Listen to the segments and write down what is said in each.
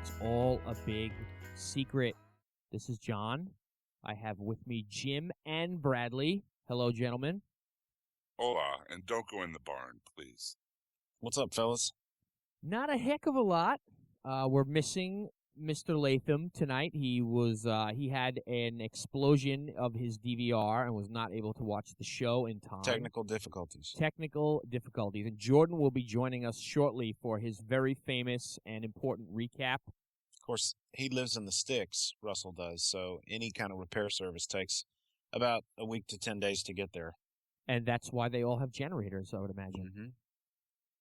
It's all a big secret. This is John. I have with me Jim and Bradley. Hello, gentlemen. Hola, and don't go in the barn, please. What's up, fellas? Not a heck of a lot. We're missing Mr. Latham tonight. He had an explosion of his DVR and was not able to watch the show in time. Technical difficulties. And Jordan will be joining us shortly for his very famous and important recap. Of course, he lives in the sticks, Russell does, so any kind of repair service takes about a week to 10 days to get there. And that's why they all have generators, I would imagine. Mm-hmm.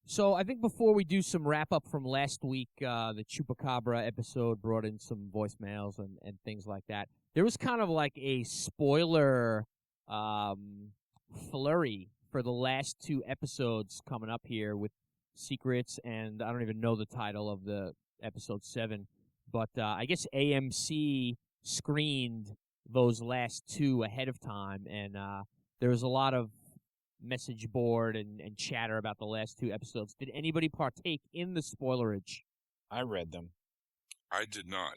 So I think before we do some wrap-up from last week, the Chupacabra episode brought in some voicemails and things like that. There was kind of like a spoiler flurry for the last two episodes coming up here with secrets, and I don't even know the title of the episode 7. But I guess AMC screened those last two ahead of time, and there was a lot of message board and chatter about the last two episodes. Did anybody partake in the spoilerage? I read them. I did not.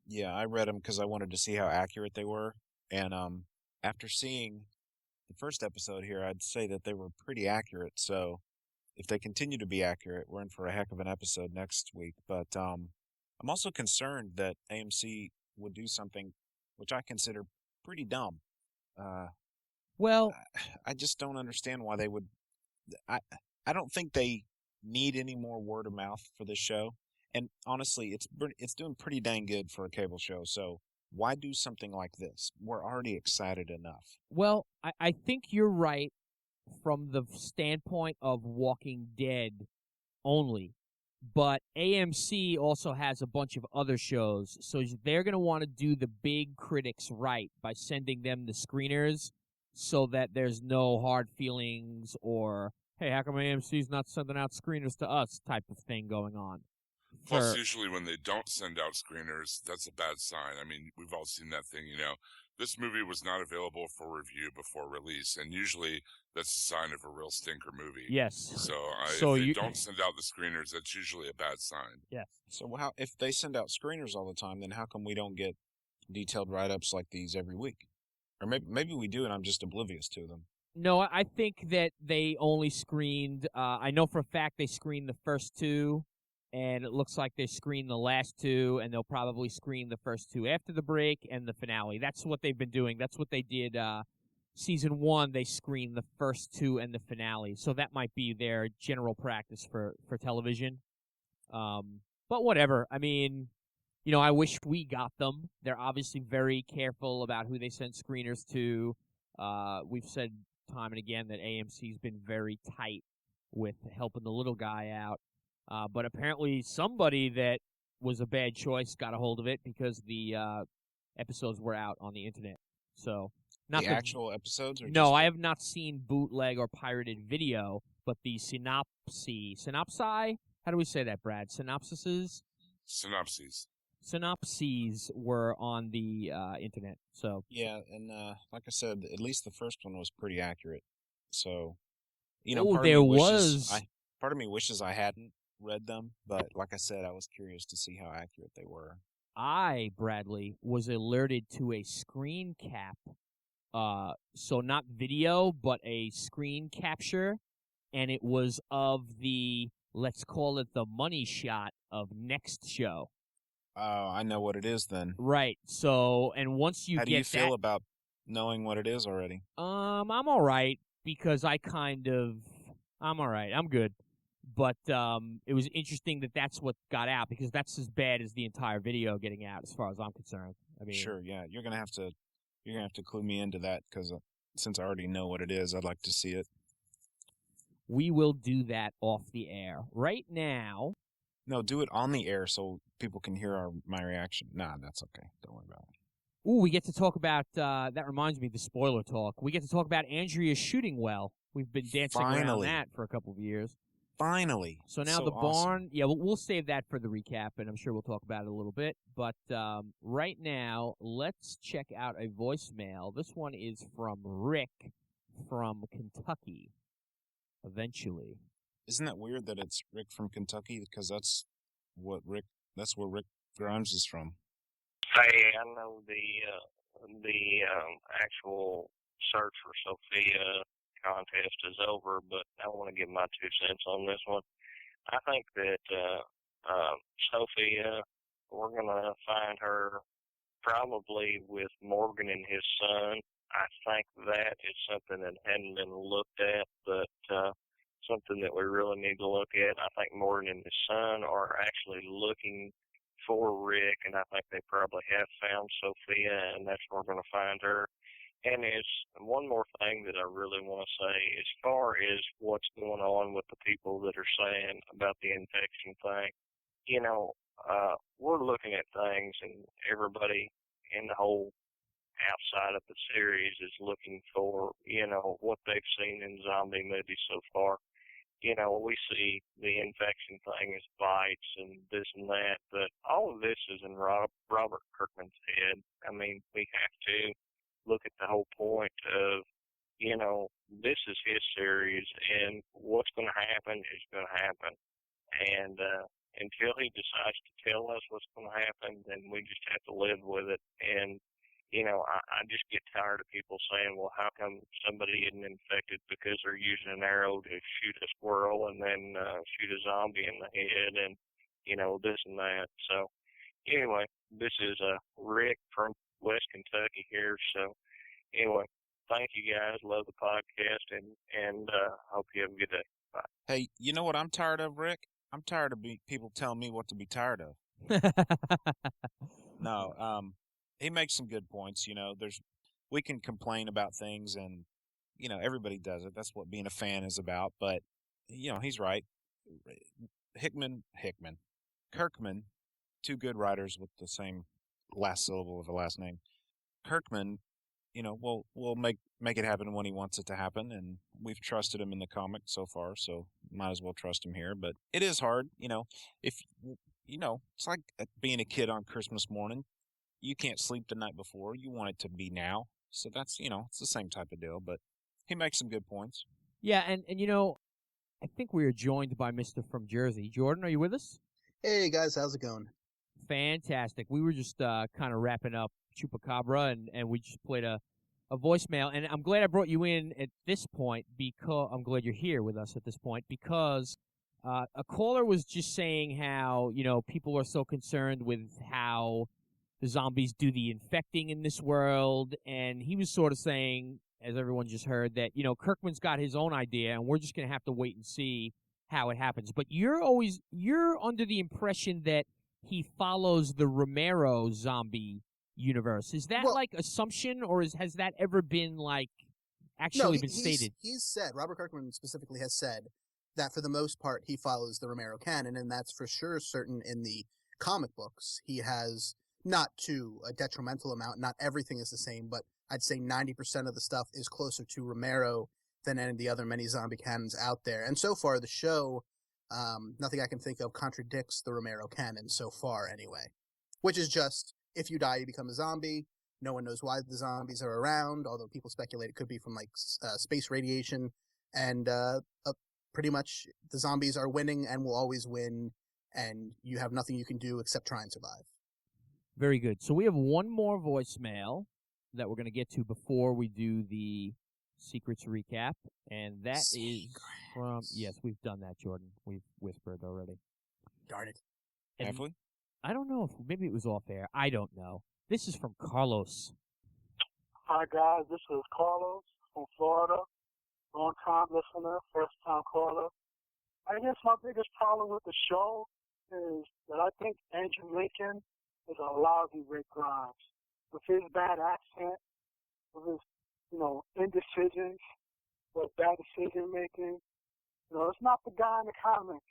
Yeah, I read them because I wanted to see how accurate they were. And after seeing the first episode here, I'd say that they were pretty accurate. So if they continue to be accurate, we're in for a heck of an episode next week. But I'm also concerned that AMC would do something which I consider pretty dumb. Well, I just don't understand why they would. I don't think they need any more word of mouth for this show. And honestly, it's doing pretty dang good for a cable show. So why do something like this? We're already excited enough. Well, I think you're right from the standpoint of Walking Dead only. But AMC also has a bunch of other shows, so they're going to want to do the big critics right by sending them the screeners so that there's no hard feelings or, hey, how come AMC's not sending out screeners to us type of thing going on. Plus, usually when they don't send out screeners, that's a bad sign. I mean, we've all seen that thing, This movie was not available for review before release, and usually that's a sign of a real stinker movie. Yes. So if they don't send out the screeners, that's usually a bad sign. Yes. So if they send out screeners all the time, then how come we don't get detailed write-ups like these every week? Or maybe we do and I'm just oblivious to them. No, I think that they only screened, I know for a fact they screened the first two, and it looks like they screened the last two, and they'll probably screen the first two after the break and the finale. That's what they've been doing. That's what they did season 1. They screened the first two and the finale. So that might be their general practice for television. But whatever. I mean, I wish we got them. They're obviously very careful about who they send screeners to. We've said time and again that AMC's been very tight with helping the little guy out. But apparently somebody that was a bad choice got a hold of it because the episodes were out on the internet. So not the actual episodes? Or no, I have not seen bootleg or pirated video, but the synopsi? How do we say that, Brad? Synopsises were on the internet. So yeah, and like I said, at least the first one was pretty accurate. So part of me wishes I hadn't read them, but like I said, I was curious to see how accurate they were. I, Bradley, was alerted to a screen cap, so not video, but a screen capture, and it was of the, let's call it the money shot of next show. Oh, I know what it is then. Right. So, and once you How do you feel about knowing what it is already? I'm all right because I'm all right. I'm good. But it was interesting that that's what got out because that's as bad as the entire video getting out, as far as I'm concerned. I mean, sure, yeah, you're gonna have to clue me into that because since I already know what it is, I'd like to see it. We will do that off the air right now. No, do it on the air so people can hear my reaction. Nah, that's okay. Don't worry about it. Ooh, we get to talk about, that reminds me of the spoiler talk. We get to talk about Andrea shooting well. We've been dancing around that for a couple of years. Finally. So now the barn, yeah, we'll save that for the recap, and I'm sure we'll talk about it a little bit. But right now, let's check out a voicemail. This one is from Rick from Kentucky, eventually. Isn't that weird that it's Rick from Kentucky? Because that's where Rick Grimes is from. Hey, I know the actual search for Sophia contest is over, but I want to give my 2 cents on this one. I think that Sophia, we're gonna find her probably with Morgan and his son. I think that is something that hadn't been looked at, but something that we really need to look at. I think Morgan and his son are actually looking for Rick, and I think they probably have found Sophia, and that's where we're going to find her. And there's one more thing that I really want to say as far as what's going on with the people that are saying about the infection thing. You know, we're looking at things, and everybody in the whole outside of the series is looking for, what they've seen in zombie movies so far. We see the infection thing as bites and this and that, but all of this is in Robert Kirkman's head. I mean, we have to look at the whole point of, this is his series, and what's going to happen is going to happen. And until he decides to tell us what's going to happen, then we just have to live with it. And I just get tired of people saying, well, how come somebody isn't infected because they're using an arrow to shoot a squirrel and then shoot a zombie in the head and, this and that. So anyway, this is Rick from West Kentucky here. So anyway, thank you guys. Love the podcast and hope you have a good day. Bye. Hey, you know what I'm tired of, Rick? I'm tired of people telling me what to be tired of. No, he makes some good points. We can complain about things, and everybody does it. That's what being a fan is about. But he's right. Kirkman, two good writers with the same last syllable of a last name. Kirkman, will make it happen when he wants it to happen, and we've trusted him in the comic so far, so might as well trust him here. But it is hard, if it's like being a kid on Christmas morning. You can't sleep the night before. You want it to be now. So that's, it's the same type of deal, but he makes some good points. Yeah, and I think we are joined by Mr. from Jersey. Jordan, are you with us? Hey, guys, how's it going? Fantastic. We were just kind of wrapping up Chupacabra, and we just played a voicemail, and I'm glad I brought you in at this point because I'm glad you're here with us at this point because a caller was just saying how, people are so concerned with how the zombies do the infecting in this world, and he was sort of saying, as everyone just heard, that, Kirkman's got his own idea, and we're just going to have to wait and see how it happens. But you're under the impression that he follows the Romero zombie universe. Is that assumption, or has that ever been actually been stated? He's said, Robert Kirkman specifically has said that for the most part he follows the Romero canon, and that's for sure certain in the comic books. He has, not to a detrimental amount, not everything is the same, but I'd say 90% of the stuff is closer to Romero than any of the other many zombie canons out there. And so far, the show, nothing I can think of contradicts the Romero canon so far anyway. Which is just, if you die, you become a zombie. No one knows why the zombies are around, although people speculate it could be from space radiation. And pretty much the zombies are winning and will always win, and you have nothing you can do except try and survive. Very good. So we have one more voicemail that we're going to get to before we do the Secrets recap, and that is from... Yes, we've done that, Jordan. We've whispered already. Darn it. Have we? I don't know if maybe it was off air. I don't know. This is from Carlos. Hi, guys. This is Carlos from Florida. Long-time listener, first-time caller. I guess my biggest problem with the show is that I think Andrew Lincoln is a lousy Rick Grimes. With his bad accent, with his, indecisions, with bad decision-making. It's not the guy in the comics.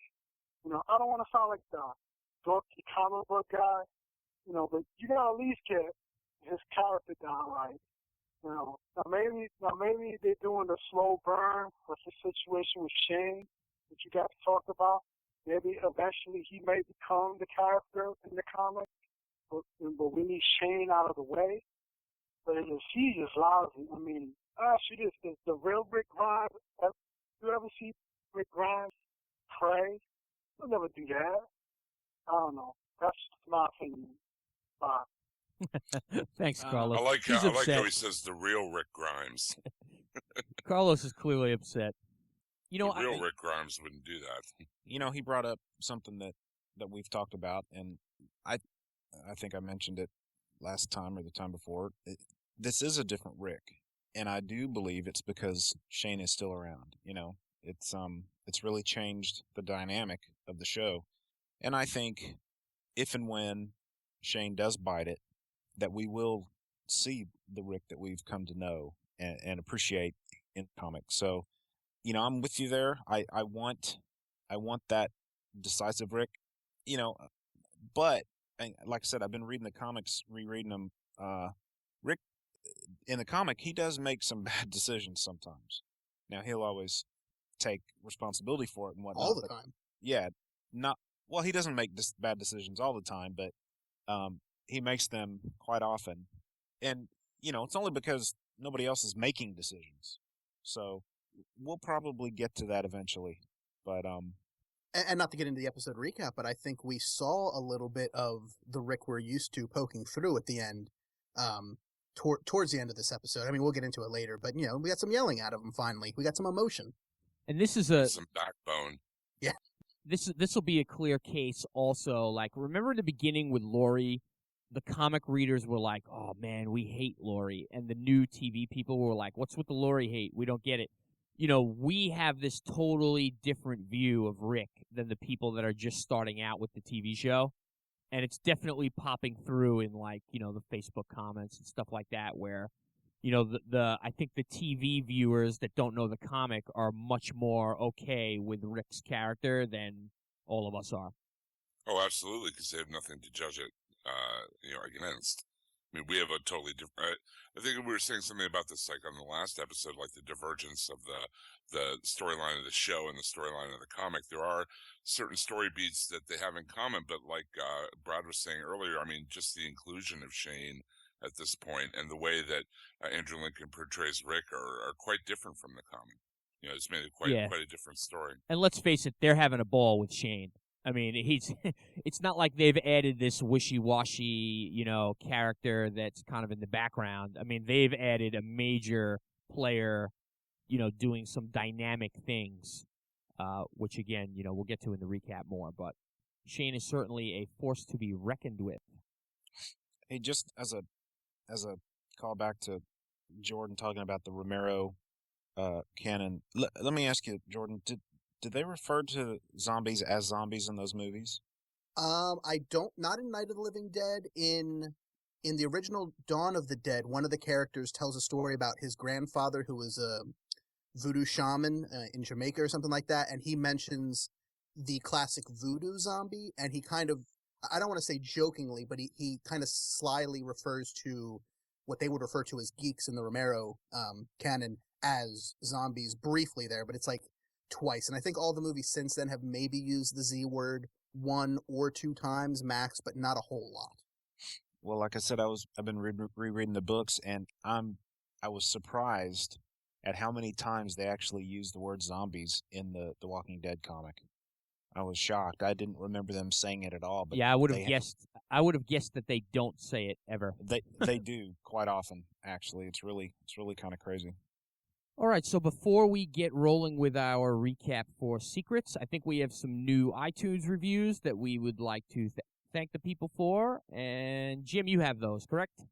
I don't want to sound like the dorky comic book guy, but you got to at least get his character down right. Now maybe they're doing the slow burn with the situation with Shane that you guys talked about. Maybe eventually he may become the character in the comic, but we need Shane out of the way. But he's just lousy. I mean, actually, this is the real Rick Grimes. You ever see Rick Grimes pray? He'll never do that. I don't know. That's my my opinion. Bye. Thanks, Uh, Carlos. I like He's how upset. he says the real Rick Grimes. Carlos is clearly upset. You know, The real Rick Grimes wouldn't do that. he brought up something that we've talked about, and I think I mentioned it last time or the time before. This is a different Rick, and I do believe it's because Shane is still around. It's really changed the dynamic of the show, and I think if and when Shane does bite it, that we will see the Rick that we've come to know and appreciate in comics. So, I'm with you there. I want that decisive Rick, but like I said, I've been reading the comics, rereading them. Rick in the comic, he does make some bad decisions sometimes. Now he'll always take responsibility for it and whatnot. All the time. Yeah, not well. He doesn't make bad decisions all the time, but he makes them quite often, and it's only because nobody else is making decisions. So we'll probably get to that eventually, but And not to get into the episode recap, but I think we saw a little bit of the Rick we're used to poking through at the end, towards the end of this episode. I mean, we'll get into it later, but we got some yelling out of him finally. We got some emotion. and this is Some backbone. Yeah. This will be a clear case also. Like, remember in the beginning with Lori, the comic readers were like, "Oh man, we hate Lori," and the new TV people were like, "What's with the Lori hate? We don't get it." We have this totally different view of Rick than the people that are just starting out with the TV show. And it's definitely popping through in the Facebook comments and stuff like that where, I think the TV viewers that don't know the comic are much more okay with Rick's character than all of us are. Oh, absolutely, because they have nothing to judge it, against. I mean, we have a totally different. I think we were saying something about this, like on the last episode, like the divergence of the storyline of the show and the storyline of the comic. There are certain story beats that they have in common, but like Brad was saying earlier, I mean, just the inclusion of Shane at this point and the way that Andrew Lincoln portrays Rick are quite different from the comic. It's made it quite a different story. And let's face it, they're having a ball with Shane. I mean, it's not like they've added this wishy-washy, character that's kind of in the background. I mean, they've added a major player, doing some dynamic things, which again, we'll get to in the recap more. But Shane is certainly a force to be reckoned with. hey, just as a callback to Jordan talking about the Romero canon, let me ask you, Jordan, did they refer to zombies as zombies in those movies? I don't. Not in Night of the Living Dead. In the original Dawn of the Dead, one of the characters tells a story about his grandfather who was a voodoo shaman in Jamaica or something like that, and he mentions the classic voodoo zombie, and he kind of, I don't want to say jokingly, but he kind of slyly refers to what they would refer to as geeks in the Romero canon as zombies briefly there, but it's like twice. And I think all the movies since then have maybe used the Z word 1 or 2 times max, but not a whole lot. Well, like I said, I've been rereading the books, and I was surprised at how many times they actually used the word zombies in the Walking Dead comic. I was shocked. I didn't remember them saying it at all. But yeah, I would have guessed. I would have guessed that they don't say it ever. They do quite often. Actually, it's really kind of crazy. All right, so before we get rolling with our recap for Secrets, I think we have some new iTunes reviews that we would like to thank the people for. And Jim, you have those, correct?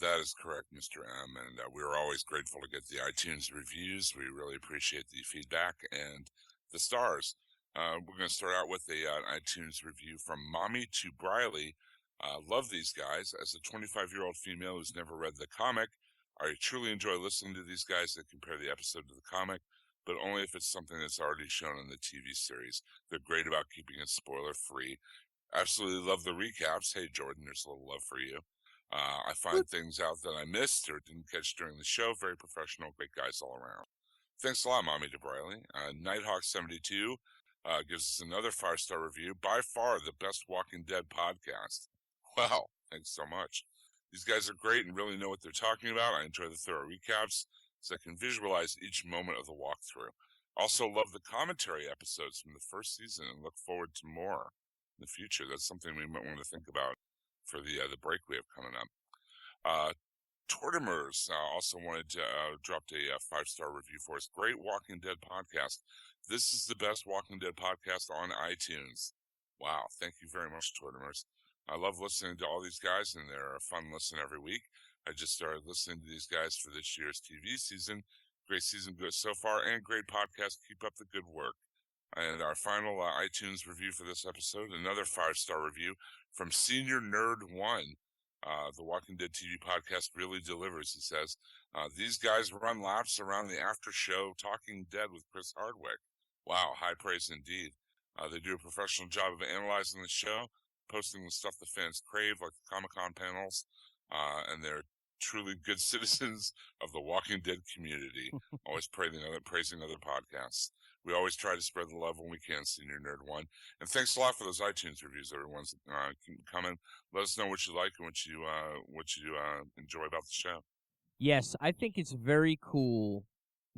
That is correct, Mr. M. And we're always grateful to get the iTunes reviews. We really appreciate the feedback and the stars. We're going to start out with an iTunes review from Mommy to Briley. Love these guys. As a 25-year-old female who's never read the comic, I truly enjoy listening to these guys that compare the episode to the comic, but only if it's something that's already shown in the TV series. They're great about keeping it spoiler-free. Absolutely love the recaps. Hey, Jordan, there's a little love for you. I find things out that I missed or didn't catch during the show. Very professional, great guys all around. Thanks a lot, Mommy DeBriley. Nighthawk72 gives us another 5-star review. By far the best Walking Dead podcast. Wow, thanks so much. These guys are great and really know what they're talking about. I enjoy the thorough recaps so I can visualize each moment of the walkthrough. Also love the commentary episodes from the first season and look forward to more. in the future. That's something we might want to think about for the break we have coming up. Tortimers also wanted to dropped a 5-star review for us. Great Walking Dead podcast. This is the best Walking Dead podcast on iTunes. Wow, thank you very much, Tortimers. I love listening to all these guys, and they're a fun listen every week. I just started listening to these guys for this year's TV season. Great season good so far, and great podcast. Keep up the good work. And our final iTunes review for this episode, another 5-star review from Senior Nerd 1. The Walking Dead TV podcast really delivers, he says. These guys run laps around the after show Talking Dead with Chris Hardwick. Wow, high praise indeed. They do a professional job of analyzing the show, posting the stuff the fans crave, like the Comic-Con panels, and they're truly good citizens of the Walking Dead community, always praising other podcasts. We always try to spread the love when we can, Senior Nerd 1. And thanks a lot for those iTunes reviews, everyone's coming. Let us know what you like and what you enjoy about the show. Yes, I think it's very cool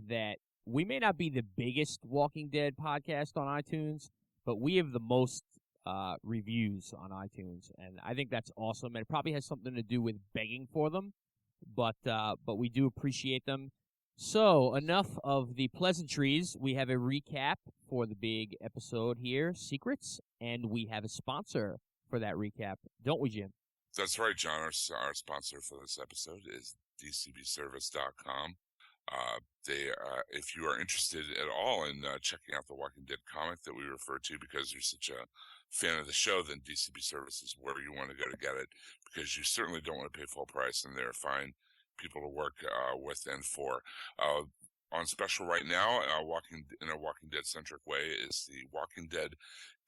that we may not be the biggest Walking Dead podcast on iTunes, but we have the most reviews on iTunes, and I think that's awesome. And it probably has something to do with begging for them, but we do appreciate them. So, enough of the pleasantries. We have a recap for the big episode here, Secrets, and we have a sponsor for that recap, don't we, Jim? That's right, John. Our sponsor for this episode is DCBService.com. If you are interested at all in checking out the Walking Dead comic that we refer to because you're such a fan of the show, then DCB Service is where you want to go to get it, because you certainly don't want to pay full price, and they're fine people to work with and for. On special right now, in a Walking Dead centric way, is the Walking Dead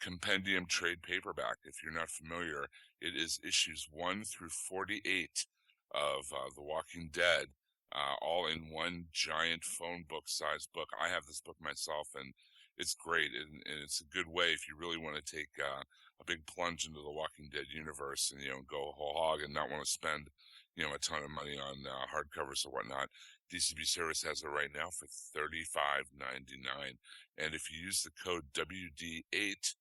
Compendium trade paperback. If you're not familiar, it is issues 1 through 48 of The Walking Dead, all in one giant phone book sized book. I have this book myself, and it's great, and it's a good way if you really want to take a big plunge into the Walking Dead universe and go whole hog and not want to spend a ton of money on hardcovers or whatnot. DCB Service has it right now for $35.99, and if you use the code WD8,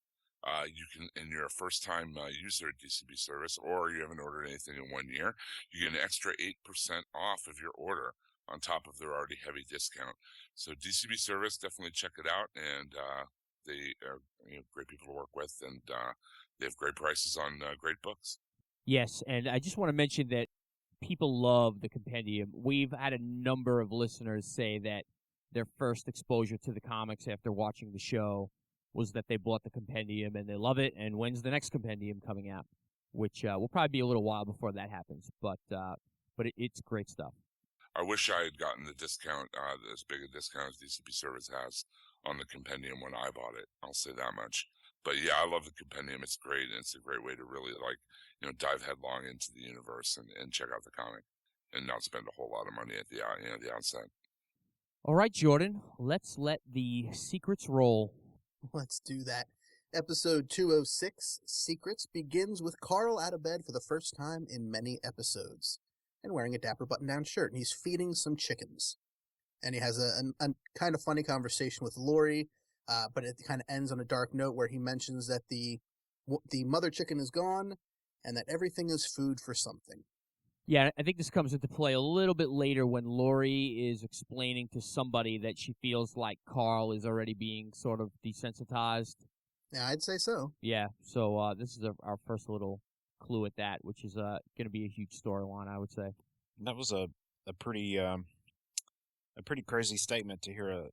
you can, and you're a first-time user at DCB Service, or you haven't ordered anything in 1 year, you get an extra 8% off of your order on top of their already heavy discount. So DCB Service, definitely check it out, and they are great people to work with, and they have great prices on great books. Yes, and I just want to mention that people love the compendium. We've had a number of listeners say that their first exposure to the comics after watching the show was that they bought the compendium and they love it. And when's the next compendium coming out? Which will probably be a little while before that happens, but it's great stuff. I wish I had gotten the discount, as big a discount as DCB Service has on the compendium when I bought it. I'll say that much. But yeah, I love the compendium. It's great, and it's a great way to really dive headlong into the universe and check out the comic, and not spend a whole lot of money at the outset. All right, Jordan, let's let the secrets roll. Let's do that. Episode 206, Secrets, begins with Carl out of bed for the first time in many episodes, and wearing a dapper button-down shirt, and he's feeding some chickens. And he has a kind of funny conversation with Lori, but it kind of ends on a dark note where he mentions that the mother chicken is gone, and that everything is food for something. Yeah, I think this comes into play a little bit later when Lori is explaining to somebody that she feels like Carl is already being sort of desensitized. Yeah, I'd say so. Yeah, so this is our first little clue at that, which is going to be a huge storyline, I would say. That was a pretty crazy statement to hear.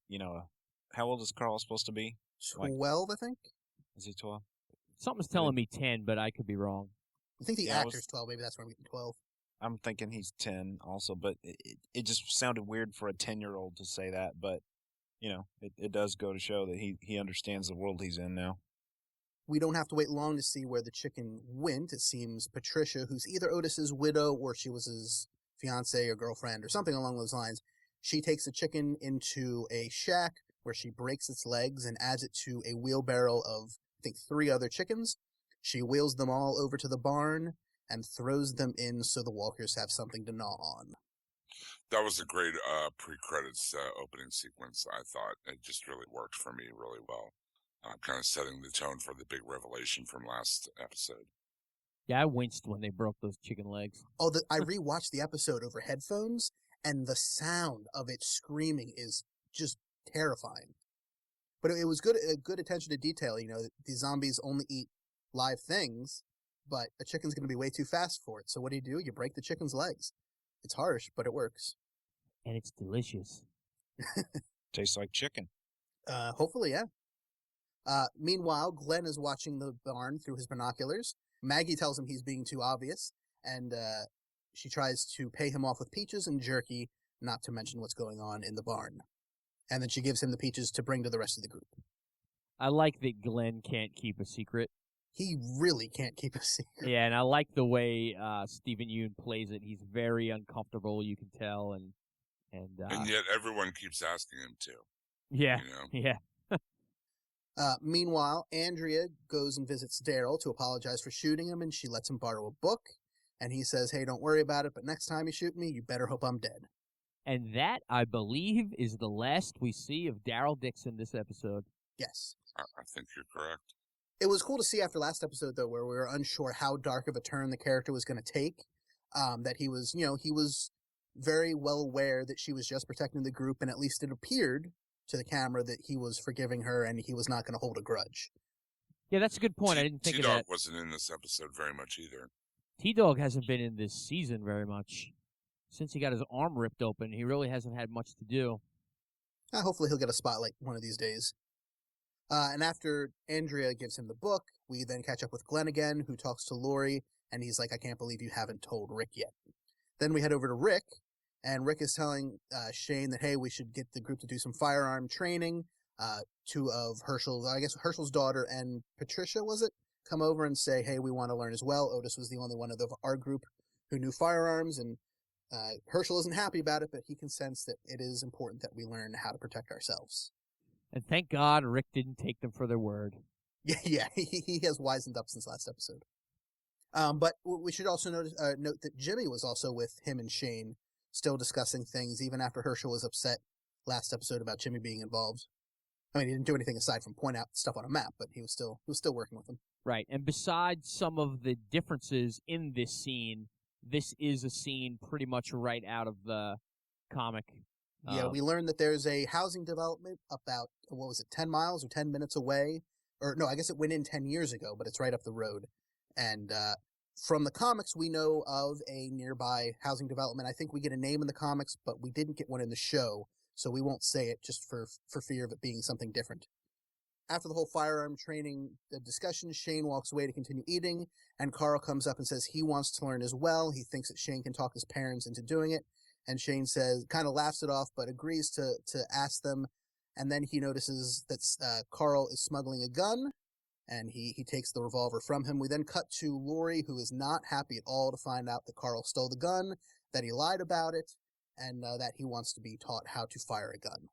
How old is Carl supposed to be? 12, I think. Is he 12? Something's telling me 10, but I could be wrong. I think the actor's 12. Maybe that's where I'm getting 12. I'm thinking he's 10 also, but it just sounded weird for a 10-year-old to say that. But, it does go to show that he understands the world he's in now. We don't have to wait long to see where the chicken went. It seems Patricia, who's either Otis's widow or she was his fiancée or girlfriend or something along those lines, she takes the chicken into a shack where she breaks its legs and adds it to a wheelbarrow of, I think, 3 other chickens. She wheels them all over to the barn and throws them in so the walkers have something to gnaw on. That was a great pre-credits opening sequence, I thought. It just really worked for me really well. kind of setting the tone for the big revelation from last episode. Yeah, I winced when they broke those chicken legs. Oh, I rewatched the episode over headphones, and the sound of it screaming is just terrifying. But it was good attention to detail. You know, these zombies only eat live things, but a chicken's going to be way too fast for it. So what do? You break the chicken's legs. It's harsh, but it works. And it's delicious. Tastes like chicken. Hopefully, yeah. Meanwhile, Glenn is watching the barn through his binoculars. Maggie tells him he's being too obvious, and she tries to pay him off with peaches and jerky, not to mention what's going on in the barn. And then she gives him the peaches to bring to the rest of the group. I like that Glenn can't keep a secret. He really can't keep a secret. Yeah, and I like the way Stephen Yeun plays it. He's very uncomfortable, you can tell, and yet everyone keeps asking him to. Yeah, you know? yeah. Meanwhile, Andrea goes and visits Daryl to apologize for shooting him, and she lets him borrow a book. And he says, hey, don't worry about it, but next time you shoot me, you better hope I'm dead. And that, I believe, is the last we see of Daryl Dixon this episode. Yes. I think you're correct. It was cool to see after last episode, though, where we were unsure how dark of a turn the character was going to take. That he was very well aware that she was just protecting the group, and at least it appeared to the camera that he was forgiving her and he was not going to hold a grudge. Yeah, that's a good point. I didn't think of that. T-Dog wasn't in this episode very much either. T-Dog hasn't been in this season very much. Since he got his arm ripped open, he really hasn't had much to do. Hopefully he'll get a spotlight one of these days. And after Andrea gives him the book, we then catch up with Glenn again, who talks to Lori, and he's like, I can't believe you haven't told Rick yet. Then we head over to Rick, and Rick is telling Shane that, hey, we should get the group to do some firearm training. Two of Herschel's daughter and Patricia, was it? Come over and say, hey, we want to learn as well. Otis was the only one of our group who knew firearms, and Herschel isn't happy about it, but he can sense that it is important that we learn how to protect ourselves. And thank God Rick didn't take them for their word. Yeah, he has wisened up since last episode. But we should also note that Jimmy was also with him and Shane, still discussing things, even after Herschel was upset last episode about Jimmy being involved. I mean, he didn't do anything aside from point out stuff on a map, but he was still working with him. Right, and besides some of the differences in this scene, this is a scene pretty much right out of the comic. Yeah, we learned that there's a housing development about, 10 miles or 10 minutes away? Or no, I guess it went in 10 years ago, but it's right up the road. And from the comics, we know of a nearby housing development. I think we get a name in the comics, but we didn't get one in the show, so we won't say it just for fear of it being something different. After the whole firearm training discussion, Shane walks away to continue eating, and Carl comes up and says he wants to learn as well. He thinks that Shane can talk his parents into doing it, and Shane kind of laughs it off, but agrees to ask them. And then he notices that Carl is smuggling a gun, and he takes the revolver from him. We then cut to Lori, who is not happy at all to find out that Carl stole the gun, that he lied about it, and that he wants to be taught how to fire a gun.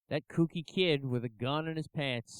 That kooky kid with a gun in his pants.